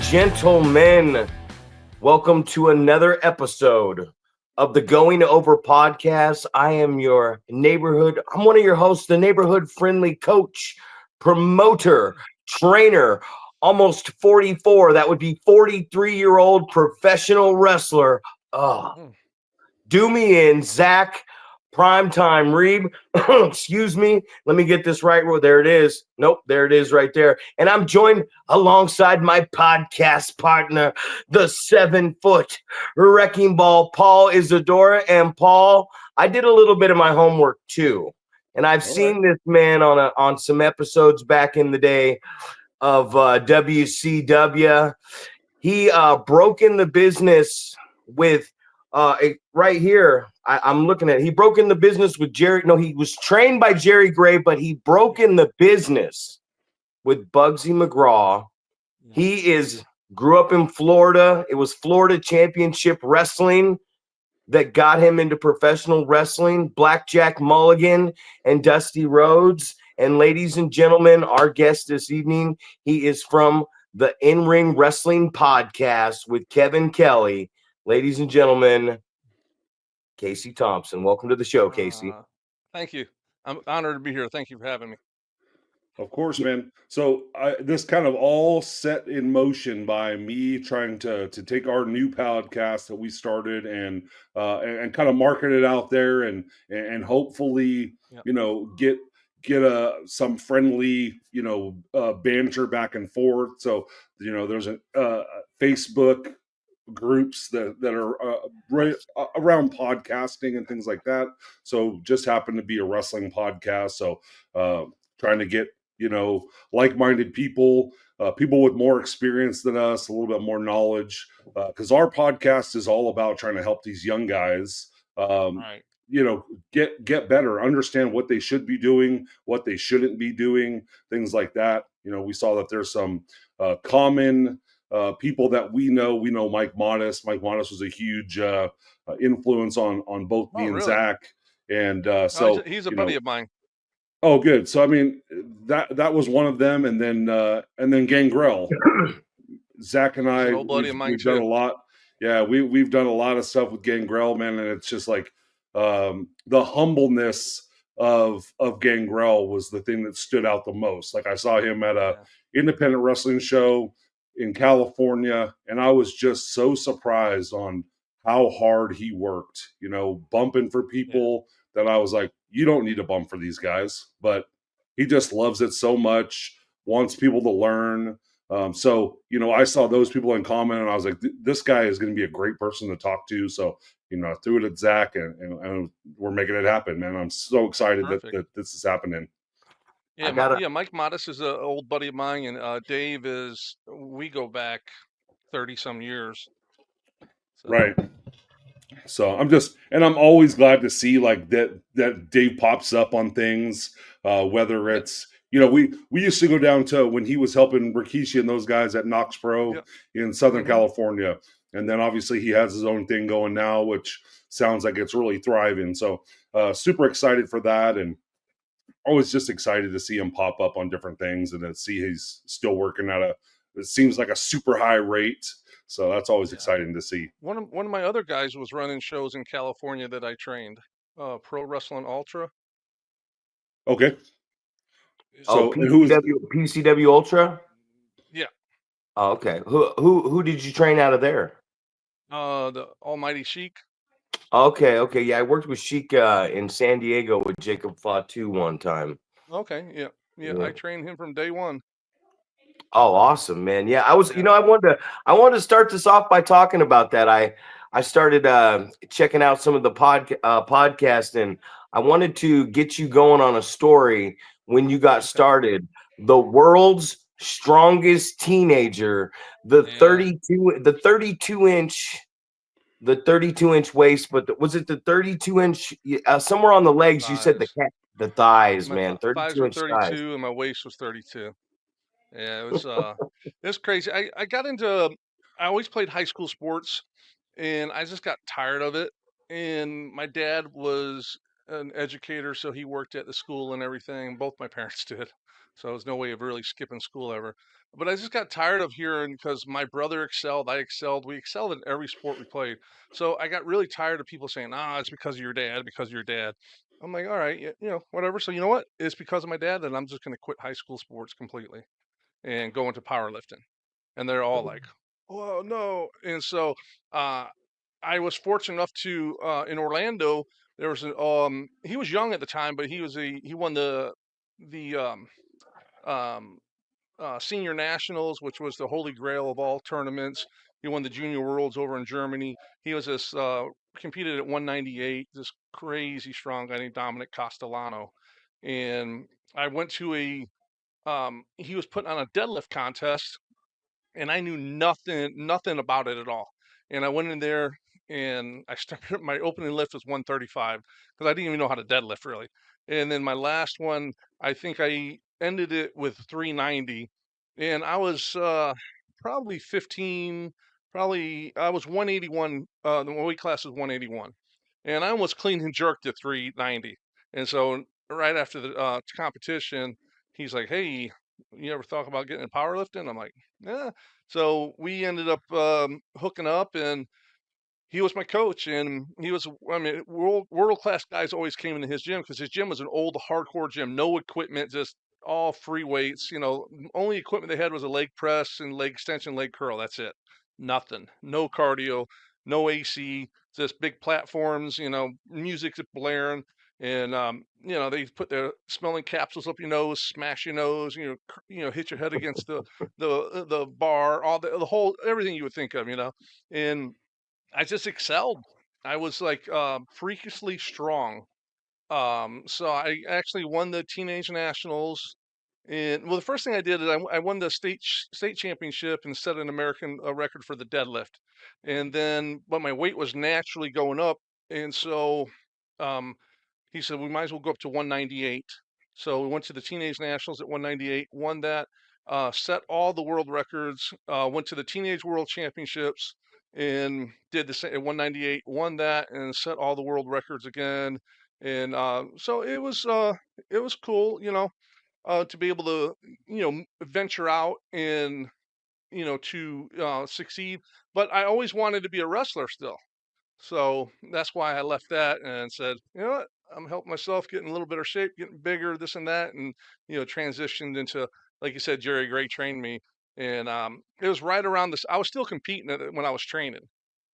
gentlemen, welcome to another episode of the Going Over podcast. I am I'm one of your hosts, the neighborhood friendly coach, promoter, trainer, almost 44. That would be 43-year-old professional wrestler. Do me in, Zach. Primetime Reeb. Excuse me. Let me get this right. Well, there it is. Nope, there it is right there. And I'm joined alongside my podcast partner, the 7-foot wrecking ball, Paul Isadora. And Paul, I did a little bit of my homework too. And I've seen this man on some episodes back in the day of WCW. He broke in the business with right here. I'm looking at it. He broke in the business with Jerry. No, he was trained by Jerry Gray, but he broke in the business with Bugsy McGraw. He grew up in Florida. It was Florida Championship Wrestling that got him into professional wrestling. Blackjack Mulligan and Dusty Rhodes. And ladies and gentlemen, our guest this evening, he is from the In-Ring Wrestling Podcast with Kevin Kelly. Ladies and gentlemen, Casey Thompson. Welcome to the show, Casey. Thank you. I'm honored to be here. Thank you for having me. Of course, man. So this kind of all set in motion by me trying to take our new podcast that we started and kind of market it out there and hopefully get some friendly banter back and forth. So there's a Facebook groups that are right around podcasting and things like that. So just happened to be a wrestling podcast. So trying to get like-minded people, people with more experience than us, a little bit more knowledge, because our podcast is all about trying to help these young guys get better, understand what they should be doing, what they shouldn't be doing, things like that. We saw that there's some common people that we know Mike Modest was a huge influence on both me and Zach, and so he's a buddy of mine. Oh, good. So I mean, that was one of them, and then Gangrel. Zach and I, we've done a lot. Yeah, we've done a lot of stuff with Gangrel, man, and it's just like the humbleness of Gangrel was the thing that stood out the most. Like I saw him at a independent wrestling show in California, and I was just so surprised on how hard he worked. Bumping for people that I was like, you don't need to bump for these guys, but he just loves it so much, wants people to learn. So I saw those people in common, and I was like, this guy is going to be a great person to talk to. So, I threw it at Zach, and we're making it happen, man. I'm so excited that this is happening. Yeah, Mike Modest is an old buddy of mine, and Dave we go back 30-some years. So. Right. So I'm always glad to see like that Dave pops up on things, whether it's, we used to go down to when he was helping Rikishi and those guys at Knox Pro in Southern California. And then obviously he has his own thing going now, which sounds like it's really thriving. So super excited for that. And always just excited to see him pop up on different things and to see he's still working at it seems like a super high rate. So that's always exciting to see. One of my other guys was running shows in California that I trained, Pro Wrestling Ultra. Okay. So PCW Ultra? Yeah. Oh, okay. Who did you train out of there? The Almighty Sheik. Okay. Yeah, I worked with Sheik in San Diego with Jacob Fatu one time. Okay. Yeah. I trained him from day one. Oh, awesome, man. Yeah, I was, I wanted to start this off by talking about that. I started checking out some of the podcast, and I wanted to get you going on a story when you got started. The world's strongest teenager, the 32-inch waist, but was it the 32-inch somewhere on the legs? Thighs. You said the thighs, man. 32-inch thighs. And my waist was 32. Yeah, it was crazy. I always played high school sports, and I just got tired of it. And my dad was an educator, so he worked at the school and everything. Both my parents did. So there's no way of really skipping school ever. But I just got tired of hearing because my brother excelled, I excelled, we excelled in every sport we played. So I got really tired of people saying, "Ah, it's because of your dad, because of your dad." I'm like, all right, whatever. So you know what? It's because of my dad that I'm just going to quit high school sports completely and go into powerlifting. And they're all like, "Oh no!" And so uh, I was fortunate enough to in Orlando. There was he was young at the time, but he won the um, senior nationals, which was the holy grail of all tournaments. He won the junior worlds over in Germany. He was this competed at 198. This crazy strong guy named Dominic Castellano, and I went to he was putting on a deadlift contest, and I knew nothing about it at all. And I went in there and I started my opening lift was 135 because I didn't even know how to deadlift really. And then my last one, I think I ended it with 390, and I was probably 15, probably I was 181. The weight class was 181, and I almost clean and jerked to 390. And so right after the competition, he's like, "Hey, you ever thought about getting in powerlifting?" I'm like, "Yeah." So we ended up hooking up, and he was my coach, and he was, I mean, world class guys always came into his gym because his gym was an old hardcore gym, no equipment, just all free weights. Only equipment they had was a leg press and leg extension, leg curl. That's it. Nothing. No cardio, no AC, just big platforms. Music blaring, and they put their smelling capsules up your nose, smash your nose. Hit your head against the bar, all the whole everything you would think of. And I just excelled. I was like freakishly strong. So I actually won the teenage nationals. And well, the first thing I did is I won the state championship and set an American record for the deadlift. And then, but my weight was naturally going up, and so um, he said we might as well go up to 198. So we went to the teenage nationals at 198, won that, set all the world records, went to the teenage world championships and did the same at 198, won that, and set all the world records again. And so it was cool, to be able to venture out and to succeed. But I always wanted to be a wrestler still. So that's why I left that and said, you know what, I'm helping myself, getting a little better shape, getting bigger, this and that, and transitioned into, like you said, Jerry Gray trained me, and it was right around this. I was still competing at it when I was training,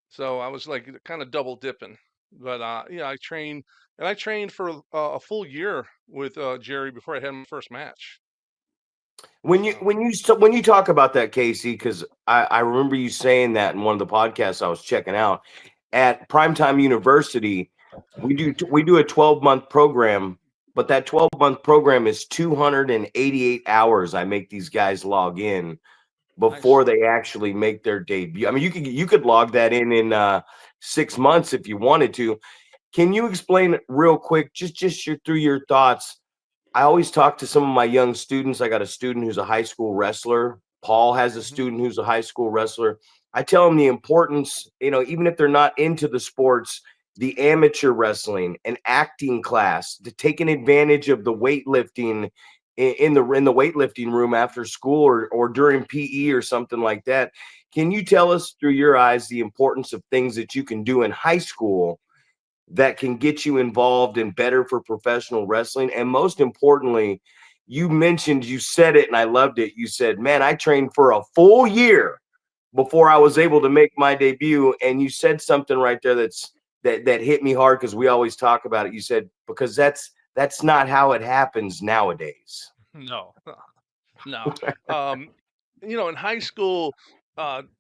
so I was like kind of double dipping. But yeah, I trained for a full year with Jerry before I had my first match. When you talk about that, Casey, because I remember you saying that in one of the podcasts I was checking out at Primetime University. We do a 12-month program, but that 12-month program is 288 hours. I make these guys log in before Nice. they actually make their debut. I mean, you could log that in 6 months if you wanted to. Can you explain real quick, just through your thoughts? I always talk to some of my young students. I got a student who's a high school wrestler. Paul has a student who's a high school wrestler. I tell them the importance, even if they're not into the sports, the amateur wrestling and acting class, to taking advantage of the weightlifting in the weightlifting room after school or during PE or something like that. Can you tell us through your eyes the importance of things that you can do in high school that can get you involved and better for professional wrestling? And most importantly, you said it and I loved it. You said, man, I trained for a full year before I was able to make my debut. And you said something right there that hit me hard, because we always talk about it. You said, because that's not how it happens nowadays. No, no. In high school,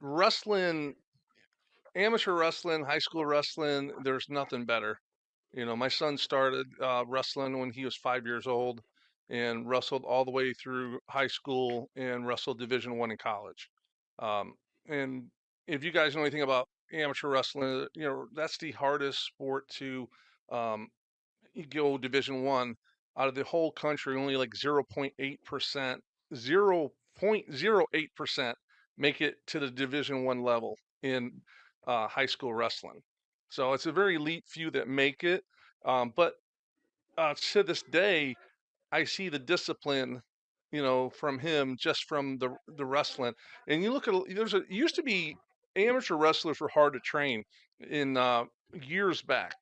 wrestling, amateur wrestling, high school wrestling, there's nothing better. My son started wrestling when he was 5 years old and wrestled all the way through high school and wrestled Division I in college. And if you guys know anything about amateur wrestling, that's the hardest sport to um, you go Division I. Out of the whole country, only like 0.8%, 0.08% make it to the Division I level in high school wrestling. So it's a very elite few that make it. But to this day, I see the discipline, from him just from the wrestling. And you look at it used to be amateur wrestlers were hard to train in years back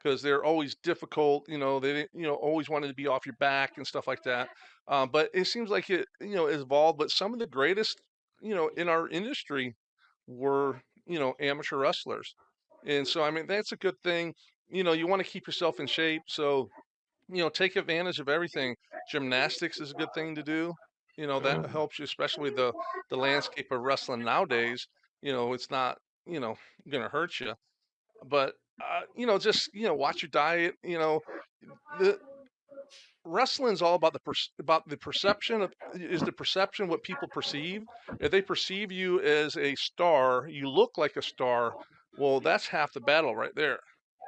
because they're always difficult. They didn't, always wanted to be off your back and stuff like that. But it seems like it, has evolved. But some of the greatest, in our industry were, amateur wrestlers. And so, I mean, that's a good thing. You want to keep yourself in shape. So, take advantage of everything. Gymnastics is a good thing to do. That helps you, especially the landscape of wrestling nowadays. It's not, going to hurt you. But just watch your diet. The wrestling's all about the perception of is the perception what people perceive. If they perceive you as a star, you look like a star. Well, that's half the battle right there.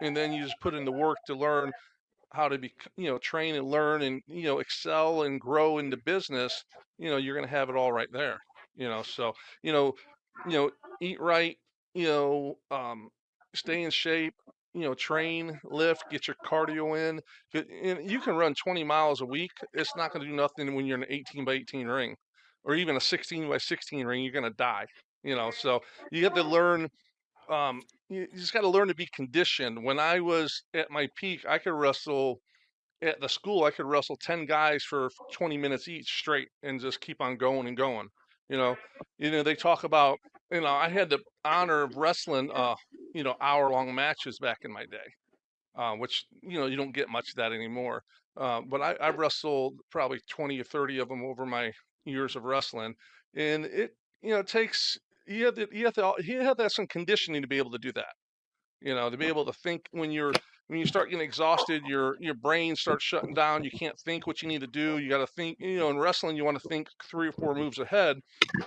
And then you just put in the work to learn how to be, train and learn and, excel and grow in the business, you're going to have it all right there, so, you know, you know, eat right, you know, stay in shape, train, lift, get your cardio in. And you can run 20 miles a week. It's not going to do nothing when you're in an 18 by 18 ring or even a 16 by 16 ring. You're going to die, so you have to learn you just got to learn to be conditioned. When I was at my peak, I could wrestle at the school. I could wrestle 10 guys for 20 minutes each straight and just keep on going and going. You know, they talk about, I had the honor of wrestling, hour-long matches back in my day, which, you don't get much of that anymore. But I wrestled probably 20 or 30 of them over my years of wrestling. And it, takes, you have to have some conditioning to be able to do that, to be able to think when you start getting exhausted, your brain starts shutting down. You can't think what you need to do. You got to think, in wrestling, you want to think 3 or 4 moves ahead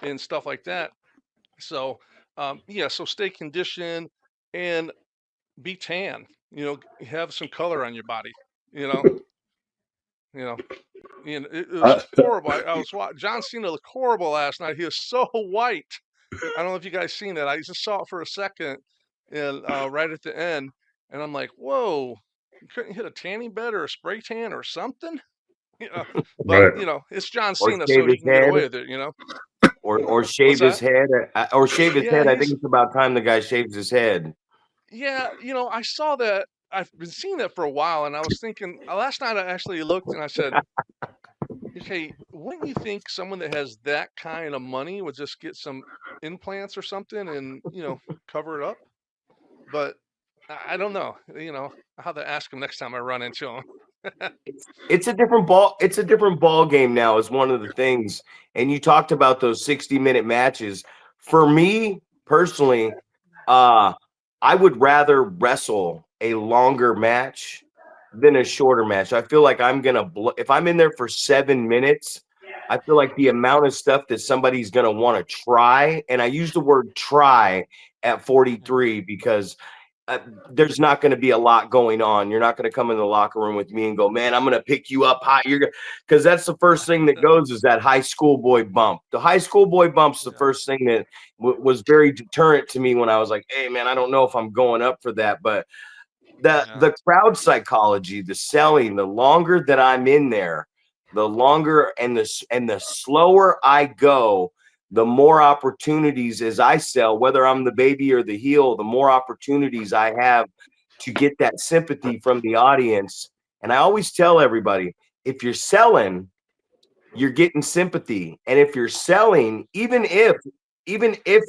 and stuff like that. So, yeah, so stay conditioned and be tan, have some color on your body, you know, you know, and it was horrible. I was watching John Cena looked horrible last night. He was so white. I don't know if you guys seen that. I just saw it for a second, and right at the end, and I'm like, "Whoa, you couldn't hit a tanning bed or a spray tan or something?" You know, but Right. it's John Or Cena, shave so he his can get head, away with it. or What's shave his that? head, or shave his Yeah, head. I think it's about time the guy shaves his head. yeah, I saw that. I've been seeing that for a while, and I was thinking last night I actually looked and I said, "Okay, wouldn't you think someone that has that kind of money would just get some implants or something and cover it up?" But I don't know. I'll have to ask him next time I run into him. It's a different ball. It's a different ball game now. Is one of the things. And you talked about those 60-minute matches. For me personally, uh, I would rather wrestle a longer match than a shorter match. I feel like I'm gonna if I'm in there for 7 minutes. I feel like the amount of stuff that somebody's gonna want to try, and I use the word try at 43 because there's not going to be a lot going on. You're not going to come in the locker room with me and go, man, I'm going to pick you up high. You're because that's the first thing that goes is that high school boy bump. The high school boy bump's the Yeah, first thing that was very deterrent to me when I was like, hey, man, I don't know if I'm going up for that. But yeah, the crowd psychology, the selling, the longer that I'm in there, the longer and the slower I go, the more opportunities as I sell, whether I'm the baby or the heel, the more opportunities I have to get that sympathy from the audience. And I always tell everybody, if you're selling, you're getting sympathy. And if you're selling, even if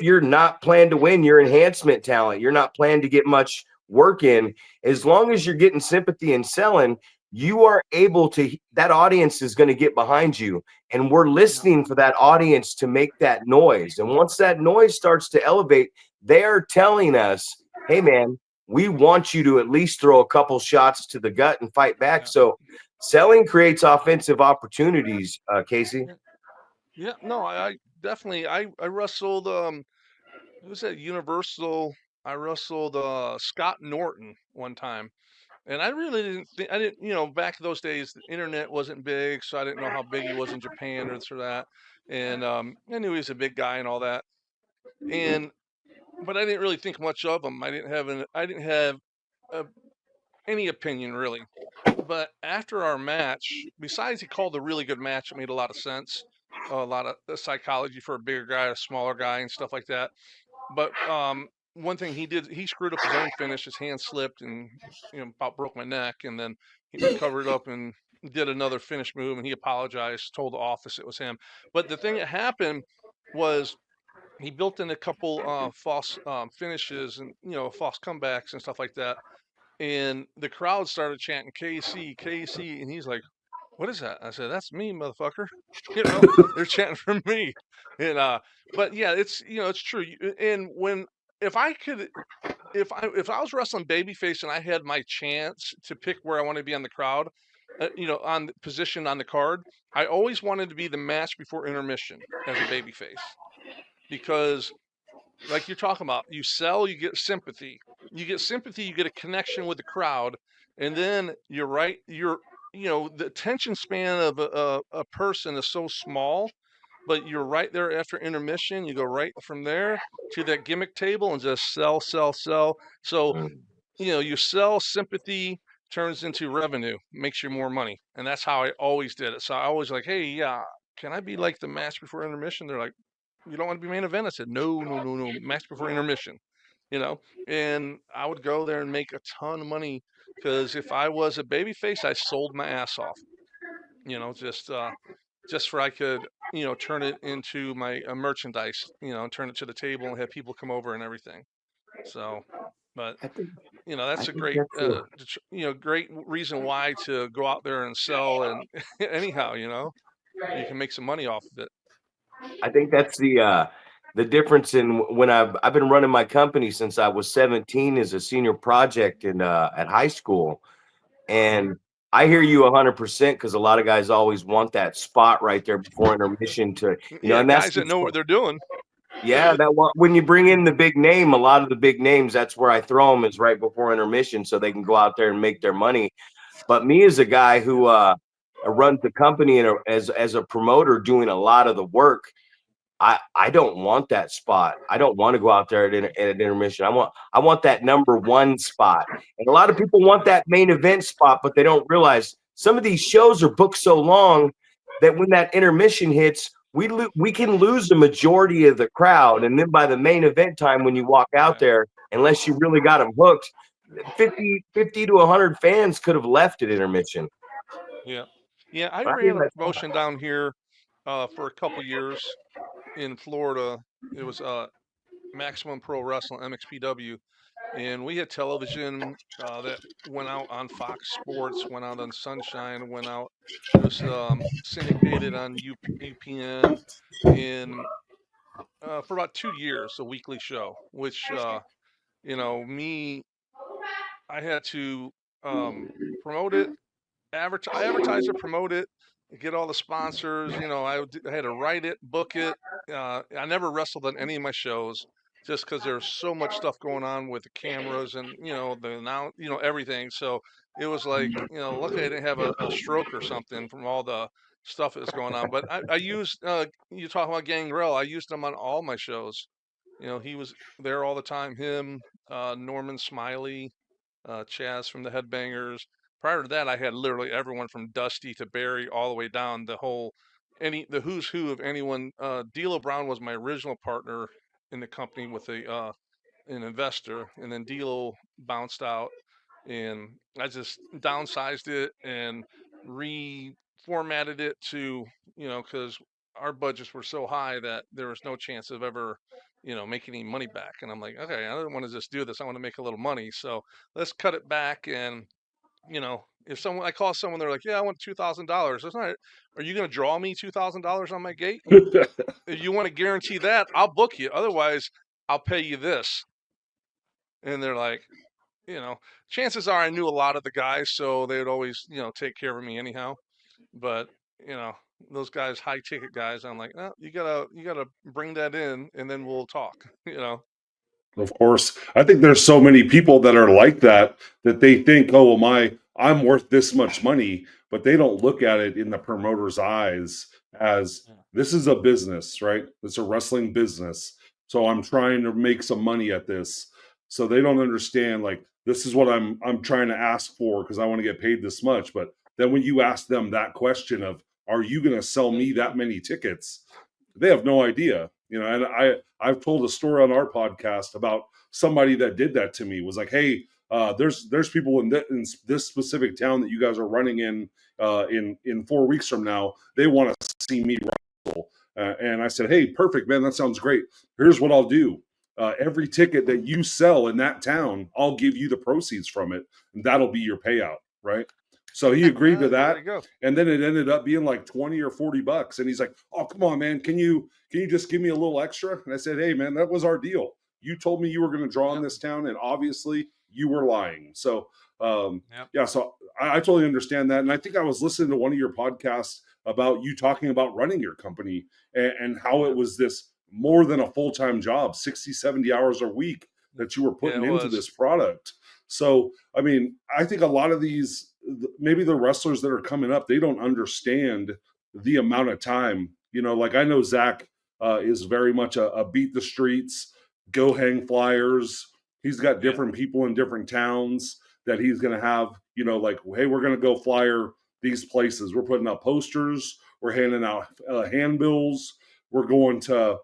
you're not planning to win, your enhancement talent, you're not planning to get much work in, as long as you're getting sympathy and selling, you are able to, that audience is going to get behind you. And we're yeah, listening for that audience to make that noise. And once that noise starts to elevate, they're telling us, hey, man, we want you to at least throw a couple shots to the gut and fight back. yeah, So selling creates offensive opportunities, Casey. yeah. Yeah, no, I definitely I wrestled who was that Universal? I wrestled Scott Norton one time. And I really didn't think I didn't, back those days the internet wasn't big, so I didn't know how big he was in Japan or this or that. And I knew he was a big guy and all that. And but I didn't really think much of him. I didn't have uh, any opinion really. But after our match, besides he called a really good match, it made a lot of sense, a lot of psychology for a bigger guy, a smaller guy, and stuff like that. But one thing he did, he screwed up his own finish. His hand slipped and about broke my neck. And then we covered up and did another finish move. And he apologized, told the office it was him. But the thing that happened was he built in a couple false finishes and false comebacks and stuff like that. And the crowd started chanting KC, KC, and he's like, "What is that?" I said, "That's me, motherfucker." They're chanting for me. And but yeah, it's true. And when if I could if I was wrestling babyface and I had my chance to pick where I want to be on the crowd, on the position on the card, I always wanted to be the match before intermission as a babyface, because like you're talking about, you sell, you get sympathy. You get sympathy, you get a connection with the crowd, and then you're right. The attention span of a person is so small, but you're right there after intermission. You go right from there to that gimmick table and just sell, sell, sell. So, you sell sympathy, turns into revenue, makes you more money. And that's how I always did it. So I always like, hey, yeah, can I be like the match before intermission? They're like, you don't want to be main event? I said, no, no, no, no, match before intermission, and I would go there and make a ton of money, because if I was a babyface, I sold my ass off, just for I could, turn it into my merchandise, and turn it to the table and have people come over and everything. So, but I think that's a great, great reason why to go out there and sell. And anyhow, you can make some money off of it. I think that's the difference in when I've been running my company since I was 17 as a senior project in at high school. And I hear you 100% because a lot of guys always want that spot right there before intermission to, and that's guys that know what they're doing. Yeah, when you bring in the big name, a lot of the big names, that's where I throw them, is right before intermission so they can go out there and make their money. But me as a guy who runs the company and as a promoter doing a lot of the work, I don't want that spot. I don't want to go out there at intermission. I want that number one spot. And a lot of people want that main event spot, but they don't realize some of these shows are booked so long that when that intermission hits, we can lose the majority of the crowd. And then by the main event time, when you walk out there, unless you really got them hooked, 50 to 100 fans could have left at intermission. Yeah. I ran a promotion down here for a couple years in Florida. It was Maximum Pro Wrestling, MXPW, and we had television that went out on Fox Sports, went out on Sunshine, went out. It was syndicated on UPN in for about 2 years, a weekly show. Which I had to promote it, advertise it, promote it, get all the sponsors. I had to write it, book it. I never wrestled on any of my shows just because there's so much stuff going on with the cameras and everything. So it was like, luckily I didn't have a stroke or something from all the stuff that was going on. But I used you talk about Gangrel. I used him on all my shows. He was there all the time. Him, Norman Smiley, Chaz from the Headbangers. Prior to that, I had literally everyone from Dusty to Barry, all the way down the who's who of anyone. D'Lo Brown was my original partner in the company with an investor, and then D'Lo bounced out, and I just downsized it and reformatted it to, because our budgets were so high that there was no chance of ever making any money back. And I'm like, okay, I don't want to just do this. I want to make a little money. So let's cut it back. And if I call someone, they're like, yeah, I want $2,000. That's not. Are you going to draw me $2,000 on my gate? If you want to guarantee that, I'll book you. Otherwise, I'll pay you this. And they're like, chances are I knew a lot of the guys, so they would always, take care of me anyhow. But those guys, high ticket guys, I'm like, oh, you gotta bring that in, and then we'll talk. Of course, I think there's so many people that are like that they think, oh, well, I'm worth this much money, but they don't look at it in the promoter's eyes as this is a business, right? It's a wrestling business, so I'm trying to make some money at this. So they don't understand, like, this is what I'm trying to ask for because I want to get paid this much. But then when you ask them that question of, are you going to sell me that many tickets? They have no idea, and I've told a story on our podcast about somebody that did that to me. Was like, hey, there's people in this specific town that you guys are running in 4 weeks from now. They want to see me wrestle. And I said, hey, perfect, man. That sounds great. Here's what I'll do. Every ticket that you sell in that town, I'll give you the proceeds from it, and that'll be your payout, right? So he agreed to that, and then it ended up being like 20 or 40 bucks. And he's like, "Oh, come on, man, can you just give me a little extra?" And I said, "Hey, man, that was our deal. You told me you were going to draw in this town, and obviously you were lying." So, yeah, so I totally understand that, and I think I was listening to one of your podcasts about you talking about running your company and how it was this more than a full-time job, 60, 70 hours a week that you were putting into this product. So, I mean, I think a lot of these, maybe the wrestlers that are coming up, they don't understand the amount of time, like I know Zach is very much a beat the streets, go hang flyers. He's got different people in different towns that he's going to have, like, hey, we're going to go flyer these places. We're putting up posters. We're handing out handbills. We're going to,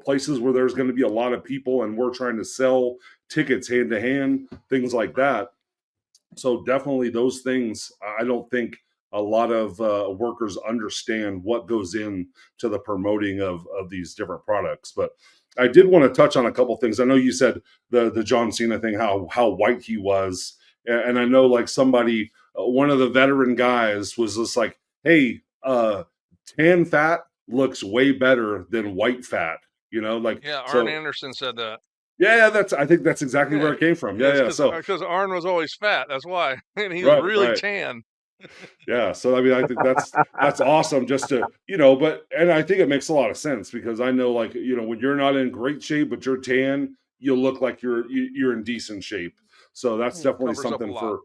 places where there's going to be a lot of people and we're trying to sell tickets hand to hand, things like that. So definitely those things, I don't think a lot of workers understand what goes in to the promoting of these different products. But I did want to touch on a couple things. I know you said the John Cena thing, how white he was. And I know like somebody, one of the veteran guys was just like, hey, tan fat looks way better than white fat, like, Arn Anderson said that. Yeah, I think that's exactly where it came from. Yeah. So because Arn was always fat, that's why, and he was really tan. Yeah, so I mean, I think that's awesome. Just to and I think it makes a lot of sense because I know, like, when you're not in great shape but you're tan, you look like you're in decent shape. So that's definitely something for.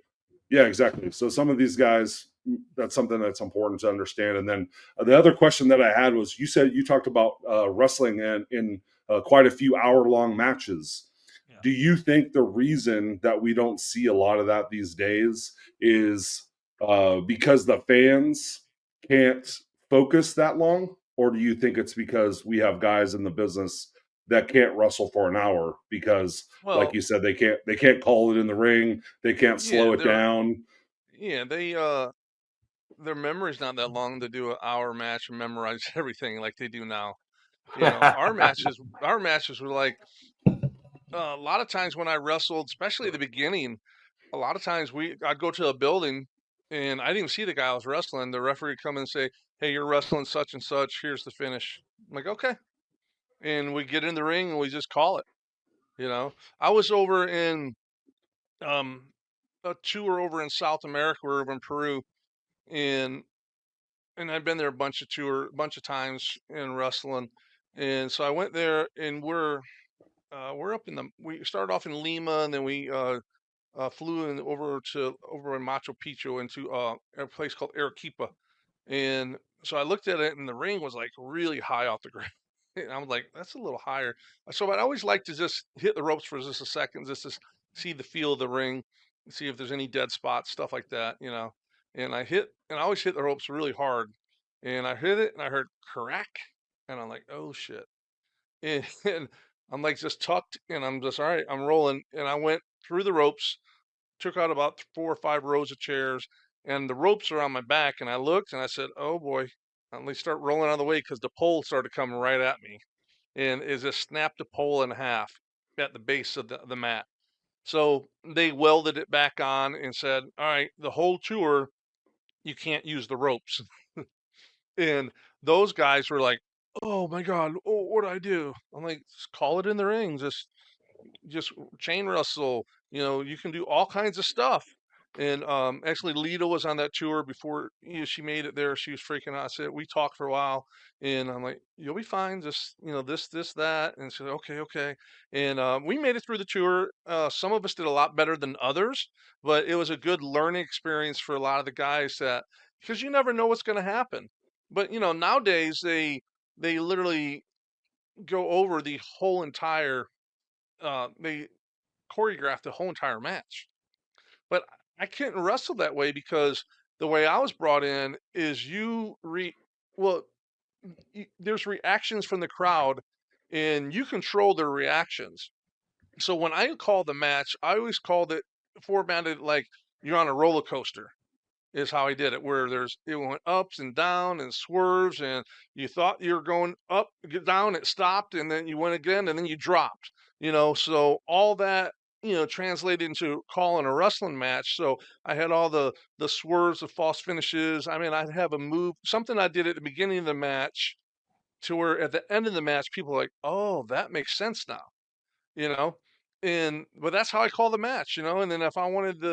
Yeah, exactly. So some of these guys, that's something that's important to understand. And then the other question that I had was, you talked about wrestling in quite a few hour-long matches. Yeah. Do you think the reason that we don't see a lot of that these days is because the fans can't focus that long? Or do you think it's because we have guys in the business that can't wrestle for an hour because, like you said, they can't call it in the ring, they can't slow it down? Yeah, their memory's not that long to do an hour match and memorize everything like they do now. Our matches were like a lot of times when I wrestled, especially at the beginning, a lot of times I'd go to a building and I didn't even see the guy I was wrestling. The referee would come and say, "Hey, you're wrestling such and such. Here's the finish." I'm like, "Okay." And we get in the ring and we just call it. I was over in a tour over in South America, we're over in Peru, and I'd been there a bunch of times in wrestling, and so I went there, and we're up we started off in Lima, and then we flew over in Machu Picchu into a place called Arequipa, and so I looked at it, and the ring was like really high off the ground. And I was like, that's a little higher. So I'd always like to just hit the ropes for just a second, just to see the feel of the ring, see if there's any dead spots, stuff like that. And I always hit the ropes really hard. And I hit it, and I heard crack, and I'm like, oh shit. And I'm like just tucked, and I'm just all right. I'm rolling, and I went through the ropes, took out about 4 or 5 rows of chairs, and the ropes are on my back. And I looked, and I said, "Oh boy!" And they start rolling out of the way because the pole started coming right at me, and it just snapped the pole in half at the base of the mat. So they welded it back on and said, "All right, the whole tour, you can't use the ropes." And those guys were like, "Oh my God, oh, what do I do?" I'm like, "Just call it in the ring. Just chain wrestle. You can do all kinds of stuff." And actually, Lita was on that tour before she made it there. She was freaking out. I said, we talked for a while, and I'm like, "You'll be fine. Just this, that." And she said, "Okay, okay." And we made it through the tour. Some of us did a lot better than others, but it was a good learning experience for a lot of the guys because you never know what's going to happen. But nowadays they literally go over the whole entire they choreograph the whole entire match. But I couldn't wrestle that way because the way I was brought in is well, there's reactions from the crowd, and you control their reactions. So when I call the match, I always called it formatted like you're on a roller coaster is how I did it, where it went ups and down and swerves, and you thought you were going up, get down, it stopped, and then you went again, and then you dropped. So all that translated into calling a wrestling match. So I had all the swerves, the false finishes. I mean, I'd have a move, something I did at the beginning of the match, to where at the end of the match, people are like, "Oh, that makes sense now." you know but that's how I call the match. And then if I wanted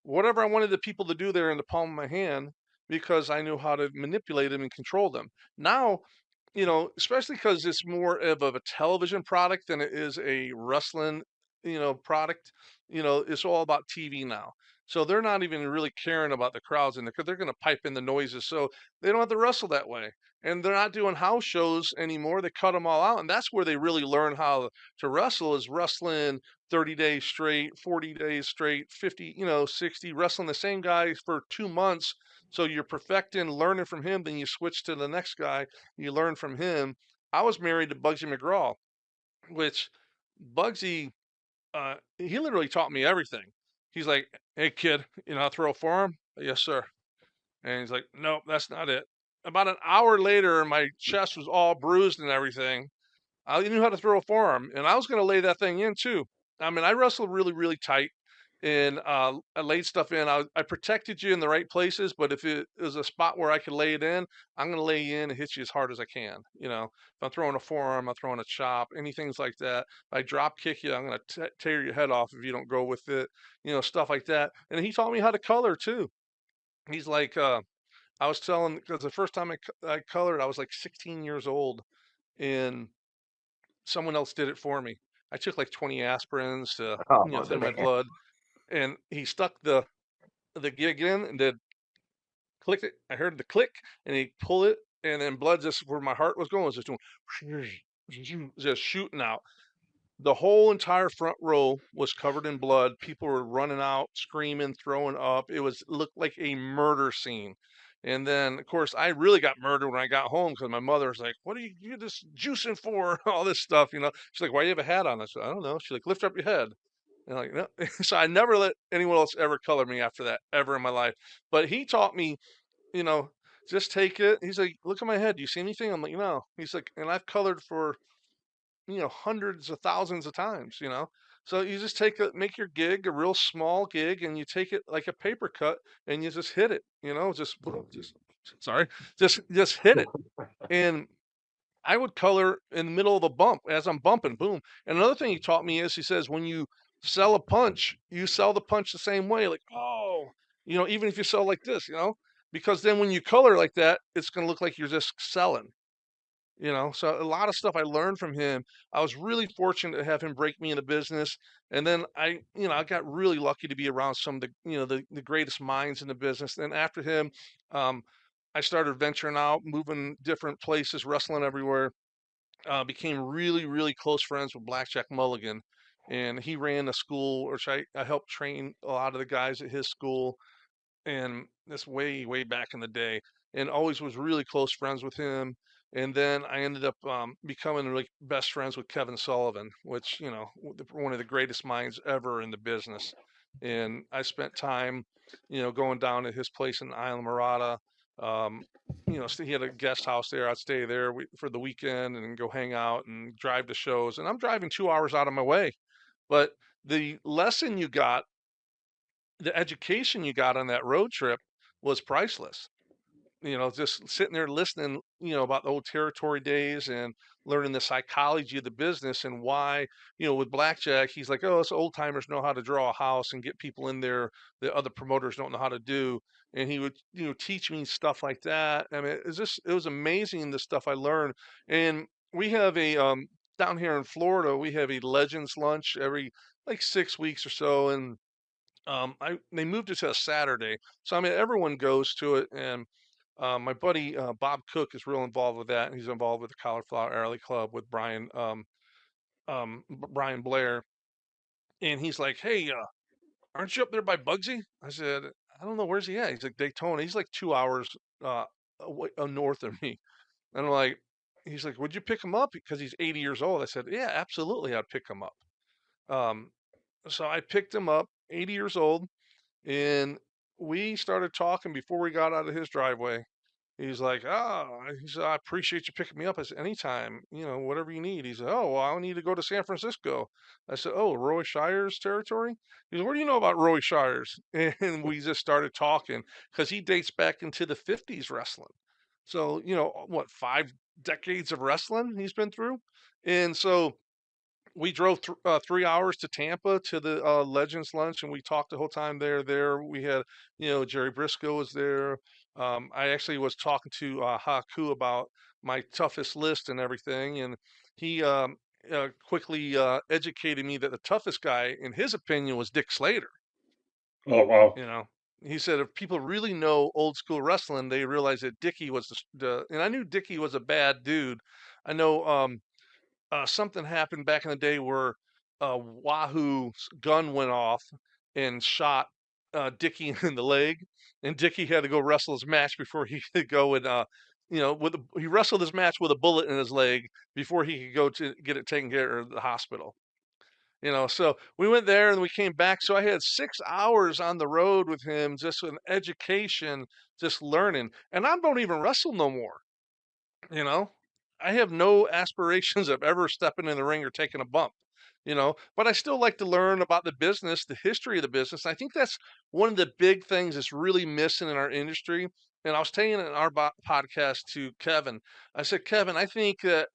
whatever I wanted the people to do there in the palm of my hand, because I knew how to manipulate them and control them. Now, especially because it's more of a television product than it is a wrestling product. It's all about TV now, so they're not even really caring about the crowds in there, because they're going to pipe in the noises, so they don't have to wrestle that way. And they're not doing house shows anymore. They cut them all out, and that's where they really learn how to wrestle, is wrestling 30 days straight, 40 days straight, 50, 60, wrestling the same guy for 2 months. So you're perfecting, learning from him, then you switch to the next guy, you learn from him. I was married to Bugsy McGraw, which Bugsy, he literally taught me everything. He's like, "Hey kid, I throw a forearm?" "Yes, sir." And he's like, "Nope, that's not it." About an hour later, my chest was all bruised and everything. I knew how to throw a forearm, and I was going to lay that thing in too. I mean, I wrestled really, really tight, and I laid stuff in. I protected you in the right places, but if it was a spot where I could lay it in, I'm going to lay you in and hit you as hard as I can. If I'm throwing a forearm, I'm throwing a chop, anything like that. If I drop kick you, I'm going to tear your head off if you don't go with it. Stuff like that. And he taught me how to color too. He's like, I was telling, because the first time I colored, I was like 16 years old, and someone else did it for me. I took like 20 aspirins to, Oh, thin my blood, and he stuck the gig in and did click it. I heard the click, and he pulled it, and then blood, just where my heart was going, was just doing, just shooting out. The whole entire front row was covered in blood. People were running out, screaming, throwing up. Looked like a murder scene. And then, of course, I really got murdered when I got home, because my mother was like, "What are you this juicing for?" All this stuff. She's like, "Why do you have a hat on?" I said, "I don't know." She's like, "Lift up your head." And I'm like, "No." So I never let anyone else ever color me after that, ever in my life. But he taught me, you know, just take it. He's like, "Look at my head. Do you see anything?" I'm like, "No." He's like, "And I've colored for hundreds of thousands of times. So you just make your gig a real small gig, and you take it like a paper cut, and you just hit it, just sorry, just hit it. And I would color in the middle of the bump as I'm bumping, boom. And another thing he taught me is, he says, when you sell a punch, you sell the punch the same way, like, oh, even if you sell like this, because then when you color like that, it's going to look like you're just selling. So a lot of stuff I learned from him. I was really fortunate to have him break me into business. And then I got really lucky to be around some of the greatest minds in the business. Then after him, um, I started venturing out, moving different places, wrestling everywhere. Became really, really close friends with Blackjack Mulligan. And he ran a school, which I helped train a lot of the guys at his school, and this way, way back in the day, and always was really close friends with him. And then I ended up becoming like best friends with Kevin Sullivan, which, one of the greatest minds ever in the business. And I spent time, going down to his place in Isla Morada. Um, he had a guest house there. I'd stay there for the weekend and go hang out and drive to shows. And I'm driving 2 hours out of my way. But the lesson you got, the education you got on that road trip, was priceless. Just sitting there listening, about the old territory days, and learning the psychology of the business, and why, with Blackjack, he's like, "Oh, us old timers know how to draw a house and get people in there that other promoters don't know how to do." And he would, teach me stuff like that. I mean, it was amazing, the stuff I learned. And we have down here in Florida, we have a Legends lunch every like 6 weeks or so. And they moved it to a Saturday, so I mean everyone goes to it. And my buddy Bob Cook is real involved with that. He's involved with the Cauliflower Alley Club with Brian Blair. And he's like, "Hey, aren't you up there by Bugsy?" I said, "I don't know. Where's he at?" He's like, "Daytona." He's like 2 hours away, north of me. And I'm like, he's like, "Would you pick him up?" Because he's 80 years old. I said, "Yeah, absolutely. I'd pick him up." Um, so I picked him up, 80 years old, and we started talking before we got out of his driveway. He's like, he said, "I appreciate you picking me up." I said, "Anytime, whatever you need." He said, "Oh, well, I need to go to San Francisco." I said, "Oh, Roy Shires territory?" He said, "What do you know about Roy Shires?" And we just started talking because he dates back into the 50s wrestling. So, what, 5 decades of wrestling he's been through? And so we drove 3 hours to Tampa to the Legends Lunch, and we talked the whole time there. We had, Jerry Briscoe was there. I actually was talking to Haku about my toughest list and everything, and he quickly educated me that the toughest guy, in his opinion, was Dick Slater. Oh wow! You know, he said if people really know old school wrestling, they realize that Dickie was and I knew Dickie was a bad dude. I know. Something happened back in the day where Wahoo's gun went off and shot Dickie in the leg, and Dickie had to go wrestle his match before he could go and he wrestled his match with a bullet in his leg before he could go to get it taken care of at the hospital. So we went there and we came back. So I had 6 hours on the road with him, just with education, just learning. And I don't even wrestle no more. You know, I have no aspirations of ever stepping in the ring or taking a bump, but I still like to learn about the business, the history of the business. I think that's one of the big things that's really missing in our industry. And I was saying in our podcast to Kevin, I said, Kevin, I think that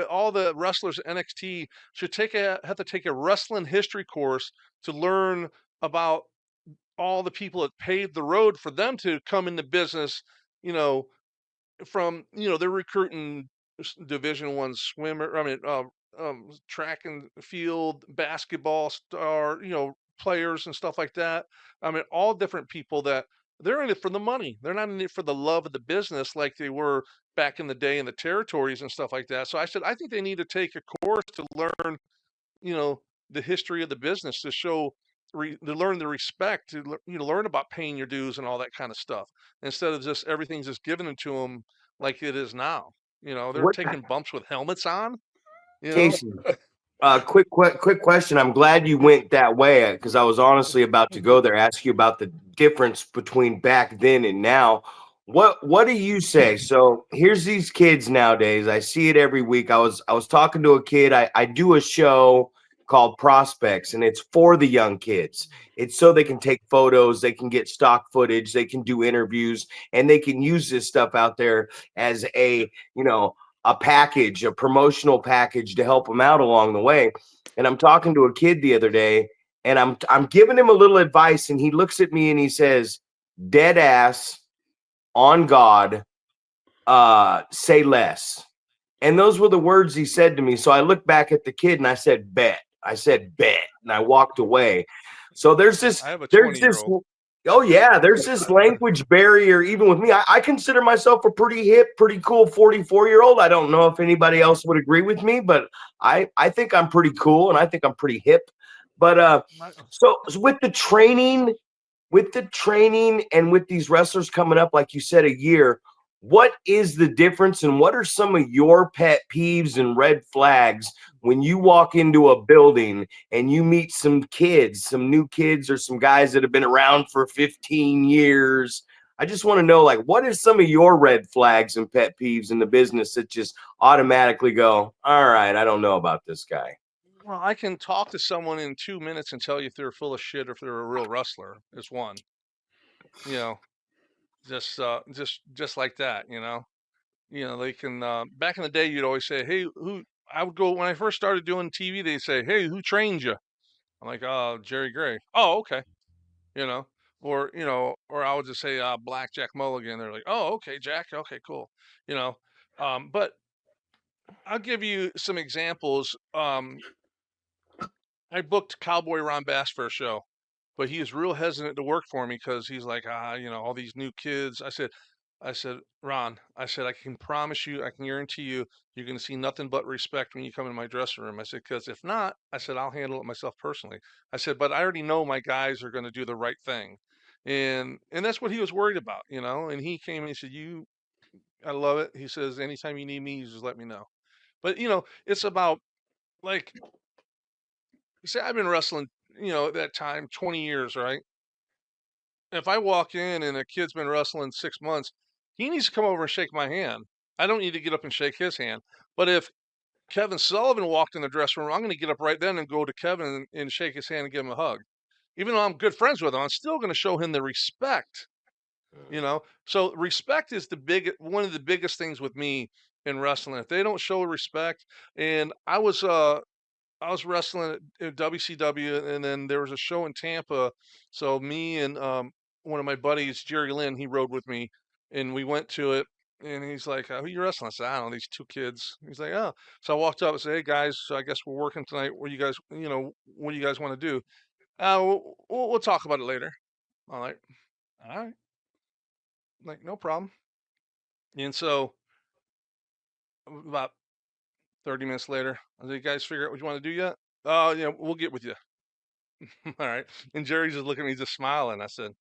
all the wrestlers at NXT should have to take a wrestling history course to learn about all the people that paved the road for them to come into business, you know, from they're recruiting Division 1 swimmer. I mean, track and field, basketball star, players and stuff like that. I mean, all different people that they're in it for the money. They're not in it for the love of the business like they were back in the day in the territories and stuff like that. So I said, I think they need to take a course to learn, you know, the history of the business to show to learn the respect to learn about paying your dues and all that kind of stuff instead of just everything's just given to them like it is now. They're What, taking bumps with helmets on. You know, Casey? Quick question. I'm glad you went that way because I was honestly about to go there, ask you about the difference between back then and now. What do you say? So here's these kids nowadays. I see it every week. I was talking to a kid. I do a show called Prospects, and it's for the young kids. It's so they can take photos, they can get stock footage, they can do interviews, and they can use this stuff out there as a package, a promotional package to help them out along the way. And I'm talking to a kid the other day, and I'm giving him a little advice, and he looks at me and he says, "Dead ass, on God, say less." And those were the words he said to me. So I looked back at the kid and I said, "Bet." I said, "Bet," and I walked away. So I have a there's 20-year this old. Oh yeah, there's this language barrier even with me. I consider myself a pretty hip, pretty cool 44-year-old. I don't know if anybody else would agree with me, but I think I'm pretty cool and I think I'm pretty hip. But so with the training and with these wrestlers coming up, like you said, a year, what is the difference and what are some of your pet peeves and red flags when you walk into a building and you meet some kids, some new kids or some guys that have been around for 15 years? I just want to know, like, what are some of your red flags and pet peeves in the business that just automatically go, all right, I don't know about this guy? Well, I can talk to someone in 2 minutes and tell you if they're full of shit or if they're a real wrestler. Is one, you know, just like that. They can. Back in the day, you'd always say, "Hey, who?" I would go when I first started doing TV. They'd say, "Hey, who trained you?" I'm like, "Oh, Jerry Gray." "Oh, okay." You know, or I would just say, Black Jack Mulligan. They're like, "Oh, okay, Jack. Okay, cool." You know, but I'll give you some examples. I booked Cowboy Ron Bass for a show, but he is real hesitant to work for me because he's like, all these new kids. I said, I said, Ron, I said, I can promise you, I can guarantee you, you're going to see nothing but respect when you come in my dressing room. I said, because if not, I said, I'll handle it myself personally. I said, but I already know my guys are going to do the right thing. And that's what he was worried about, you know, and he came and he said, I love it. He says, anytime you need me, you just let me know. But, you know, it's about like, say I've been wrestling, you know, at that time, 20 years, right? If I walk in and a kid's been wrestling 6 months, he needs to come over and shake my hand. I don't need to get up and shake his hand. But if Kevin Sullivan walked in the dressing room, I'm going to get up right then and go to Kevin and shake his hand and give him a hug. Even though I'm good friends with him, I'm still going to show him the respect, you know? So respect is one of the biggest things with me in wrestling. If they don't show respect, and I was wrestling at WCW, and then there was a show in Tampa. So me and one of my buddies, Jerry Lynn, he rode with me, and we went to it. And he's like, "Who you wrestling?" I said, "I don't know, these two kids." He's like, "Oh." So I walked up and said, "Hey guys, so I guess we're working tonight. What do you guys, what do you guys want to do?" We'll talk about it later. I'm like, "All right," like no problem. And so about 30 minutes later, I said, "You guys figure out what you want to do yet?" "Oh, yeah, we'll get with you." All right. And Jerry's just looking at me, just smiling. I said,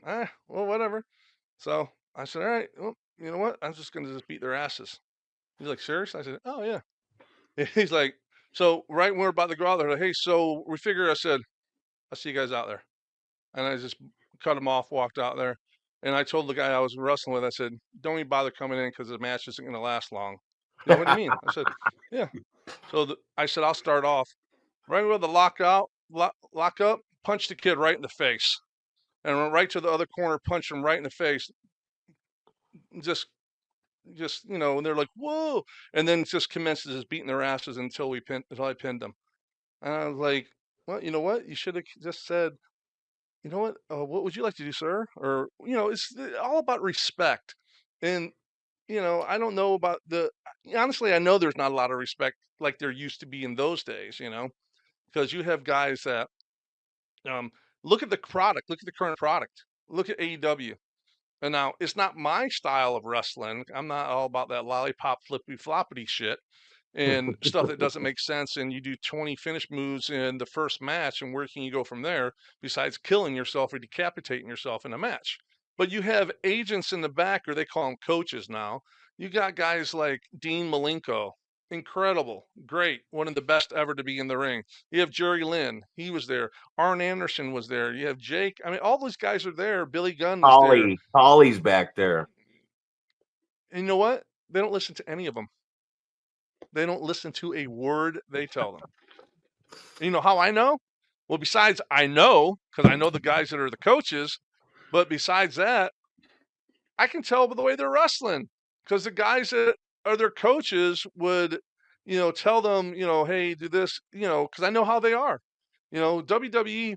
well, whatever. So I said, all right, well, you know what? I'm just going to just beat their asses. He's like, serious? I said, oh, yeah. He's like, so right when we're about to go out there, like, hey, so we figured, I said, I'll see you guys out there. And I just cut him off, walked out there. And I told the guy I was wrestling with, I said, don't even bother coming in because the match isn't going to last long. He's like, what do you mean? I said, yeah. So I said, I'll start off. Right with the lock up, punch the kid right in the face. And went right to the other corner, punched him right in the face. Just and they're like, whoa. And then just commences just beating their asses until I pinned them. And I was like, well, you know what? You should have just said, you know what would you like to do, sir? Or, it's all about respect. And, I don't know honestly, I know there's not a lot of respect like there used to be in those days, because you have guys that, um, look at the product, look at the current product, look at AEW. And now it's not my style of wrestling. I'm not all about that lollipop flippy floppity shit and stuff that doesn't make sense. And you do 20 finish moves in the first match, and where can you go from there besides killing yourself or decapitating yourself in a match? But you have agents in the back, or they call them coaches now. You got guys like Dean Malenko, incredible, great, one of the best ever to be in the ring. You have Jerry Lynn, he was there. Arn Anderson was there. You have Jake. I mean, all those guys are there. Billy Gunn was there. Holly's back there. And you know what? They don't listen to any of them. They don't listen to a word they tell them. And you know how I know? Well, besides I know, because I know the guys that are the coaches, but besides that, I can tell by the way they're wrestling. Because the guys that are their coaches would, tell them, hey, do this, because I know how they are. WWE,